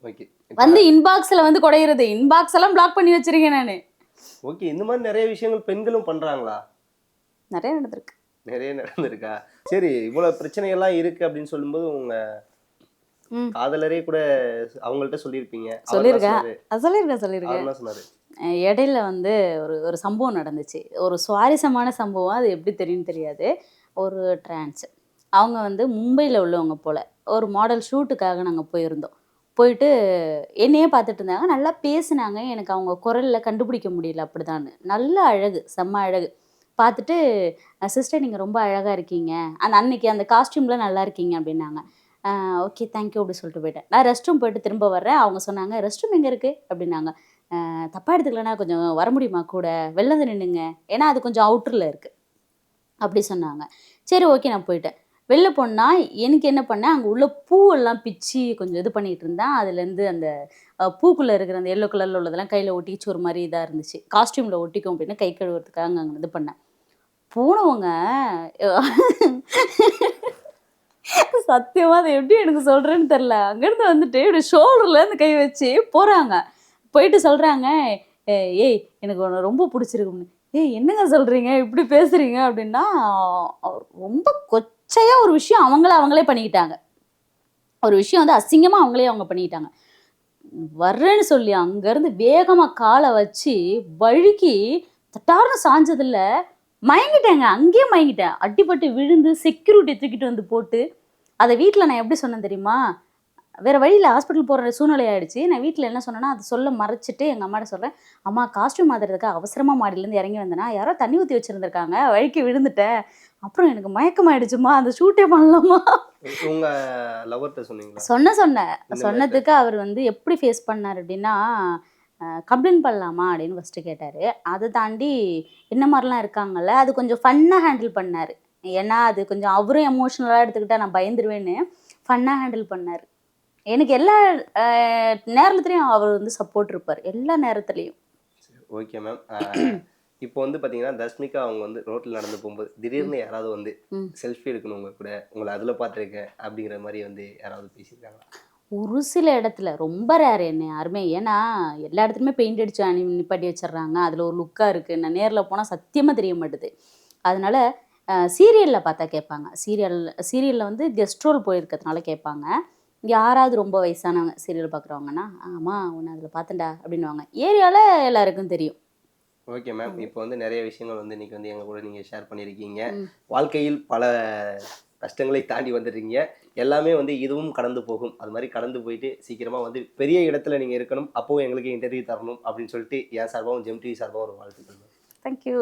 ஓகே, வந்து இன்பாக்ஸில் வந்து குறையிறது, இன்பாக்ஸ் எல்லாம் பிளாக் பண்ணி வச்சிருக்கேன் நான். ஓகே, இந்த மாதிரி நிறைய விஷயங்கள் பெண்களும் பண்ணுறாங்களா? நிறைய நடந்திருக்கு. நிறைய நடந்திருக்கா? சரி, இவ்வளவு பிரச்சனைகள்லாம் இருக்கு அப்படின்னு சொல்லும்போது உங்க காதலரே கூட அவங்கள்ட்ட சொல்லியிருப்பீங்க. சொல்லியிருக்கேன். இடையில வந்து ஒரு சம்பவம் நடந்துச்சு, ஒரு சுவாரஸ்யமான சம்பவம். அது எப்படி தெரியும்னு தெரியாது. ஒரு டிரான்ஸ் அவங்க வந்து மும்பையில் உள்ளவங்க போல். ஒரு மாடல் ஷூட்டுக்காக நாங்கள் போயிருந்தோம். போயிட்டு என்னையே பார்த்துட்டு இருந்தாங்க, நல்லா பேசினாங்க. எனக்கு அவங்க குரலில் கண்டுபிடிக்க முடியல அப்படிதான். நல்ல அழகு, செம்ம அழகு. பார்த்துட்டு சிஸ்டர் நீங்கள் ரொம்ப அழகாக இருக்கீங்க, அன்னைக்கு அந்த காஸ்டியூமில் நல்லா இருக்கீங்க அப்படின்னாங்க. ஓகே தேங்க்யூ அப்படி சொல்லிட்டு போயிட்டேன். நான் ரெஸ்ட் ரூம் போயிட்டு திரும்ப வர்றேன். அவங்க சொன்னாங்க ரெஸ்ட் ரூம் எங்கே இருக்குது அப்படின்னாங்க. தப்பாக எடுத்துக்கலன்னா கொஞ்சம் வர முடியுமா கூட, வெளில வந்து நின்றுங்க, ஏன்னா அது கொஞ்சம் அவுட்டரில் இருக்குது அப்படி சொன்னாங்க. சரி ஓகே நான் போயிட்டேன். வெளில போனால் எனக்கு என்ன பண்ணேன், அங்கே உள்ள பூவெல்லாம் பிச்சு கொஞ்சம் இது பண்ணிகிட்டு இருந்தேன். அதுலேருந்து அந்த பூக்குள்ளே இருக்கிற அந்த எல்லோ கலரில் உள்ளதெல்லாம் கையில் ஒட்டிச்சு ஒரு மாதிரி இதாக இருந்துச்சு. காஸ்டியூமில் ஒட்டிக்கும் அப்படின்னு கை கழுவுறதுக்காக அங்கே இது பண்ணேன். போனவங்க சத்தியமாக அதை எப்படி எனக்கு சொல்கிறேன்னு தெரில, அங்கேருந்து வந்துட்டு இப்படி ஷோல்டர்லேருந்து கை வச்சு போகிறாங்க. போயிட்டு சொல்கிறாங்க, ஏய் எனக்கு ஒன்று ரொம்ப பிடிச்சிருக்குன்னு. ஏய் என்னங்க சொல்கிறீங்க, இப்படி பேசுகிறீங்க அப்படின்னா, ரொம்ப கொச்சையாக ஒரு விஷயம் அவங்களே பண்ணிக்கிட்டாங்க. ஒரு விஷயம் வந்து அசிங்கமாக அவங்க பண்ணிக்கிட்டாங்க. வர்றேன்னு சொல்லி அங்கேருந்து வேகமாக காலை வச்சு வழுக்கி தட்டார்னு சாஞ்சதில்ல, மயங்கிட்டேங்க, அங்கேயே மயங்கிட்டேன். அடிப்பட்டு விழுந்து செக்யூரிட்டி தூக்கிட்டு வந்து போட்டு, அதை வீட்டில் நான் எப்படி சொன்னேன் தெரியுமா, வேறு வழியில் ஹாஸ்பிட்டல் போகிற சூழ்நிலை ஆகிடுச்சு. நான் வீட்டில் என்ன சொன்னேன்னா, அதை சொல்ல மறைச்சிட்டு எங்கள் அம்மாட்ட சொல்கிறேன், அம்மா காஸ்ட்யூம் மாற்றுறதுக்காக அவசரமாக மாடியிலேருந்து இறங்கி வந்தேன்னா யாரோ தண்ணி ஊற்றி வச்சுருந்துருக்காங்க, வழுக்கி விழுந்துட்டேன், அப்புறம் எனக்கு மயக்கமாயிடுச்சுமா, அந்த ஷூட்டே பண்ணலாமா. உங்கள் லவர்கிட்ட சொன்னீங்களா? சொன்னதுக்கு அவர் வந்து எப்படி ஃபேஸ் பண்ணார் அப்படின்னா, கம்ப்ளைண்ட் பண்ணலாமா அப்படின்னு ஃபஸ்ட்டு கேட்டார். அதை தாண்டி என்ன மாதிரிலாம் இருக்காங்கல்ல, அது கொஞ்சம் ஃபன்னாக ஹேண்டில் பண்ணார். ஏன்னா அது கொஞ்சம் அவரும் எமோஷ்னலாக எடுத்துக்கிட்டால் நான் பயந்துருவேன்னு ஃபன்னாக ஹேண்டில் பண்ணார். எனக்கு எல்லா நேரத்துலையும் அவர் வந்து சப்போர்ட் இருப்பார், எல்லா நேரத்துலையும். Okay ma'am. இப்போ வந்து பார்த்தீங்கன்னா, தஸ்மிகா அவங்க வந்து ரோட்ல நடந்து போகும்போது, திடீர்னு யாராவது வந்து ம். செல்ஃபி எடுக்கணும் உங்க கூட, உங்கள அதில பார்த்துருக்கேன் அப்படிங்கிற மாரி வந்து யாராவது பேசியிருக்காங்களா? ஒரு சில இடத்துல ரொம்ப ரேர் என்ன யாருமே. ஏன்னா, எல்லா இடத்துலயுமே பெயிண்ட் அடிச்சு நிப்பாட்டி வச்சுடுறாங்க. அதில ஒரு லுக்கா இருக்கு. நான் நேர்ல போனா சத்தியமா தெரிய மாட்டுது. அதனால சீரியல்ல பார்த்தா கேட்பாங்க. சீரியல்ல வந்து கெஸ்ட் ரோல் போயிருக்கிறதுனால கேட்பாங்க. யாராவது ரொம்ப வயசானவங்க சீரியல் பார்க்குறவங்கன்னா, "ஆமா உன்ன அதில பார்த்தேன்டா" அப்படின்னுவாங்க. ஏரியால எல்லாருக்கும் தெரியும். Okay ma'am. அது. இப்போ வந்து நெறைய விஷயங்கள் வந்து இன்னைக்கு வந்து எங்க கூட நீங்க ஷேர் பண்ணியிருக்கீங்க. ம். வாழ்க்கையில் பல கஷ்டங்களை தாண்டி வந்துடுறீங்க. எல்லாமே வந்து இதுவும் கடந்து போகும். அது மாரி கடந்து போயிட்டு சீக்கிரமா வந்து பெரிய இடத்துல நீங்க இருக்கணும். அப்பவும் எங்களுக்கு இன்டர்வியூ தரணும் அப்படின்னு சொல்லிட்டு என் சார்பாவும், ஜெம் டிவி சார்பாவும் ஒரு வாழ்த்துக்கள் மேம். Thank you.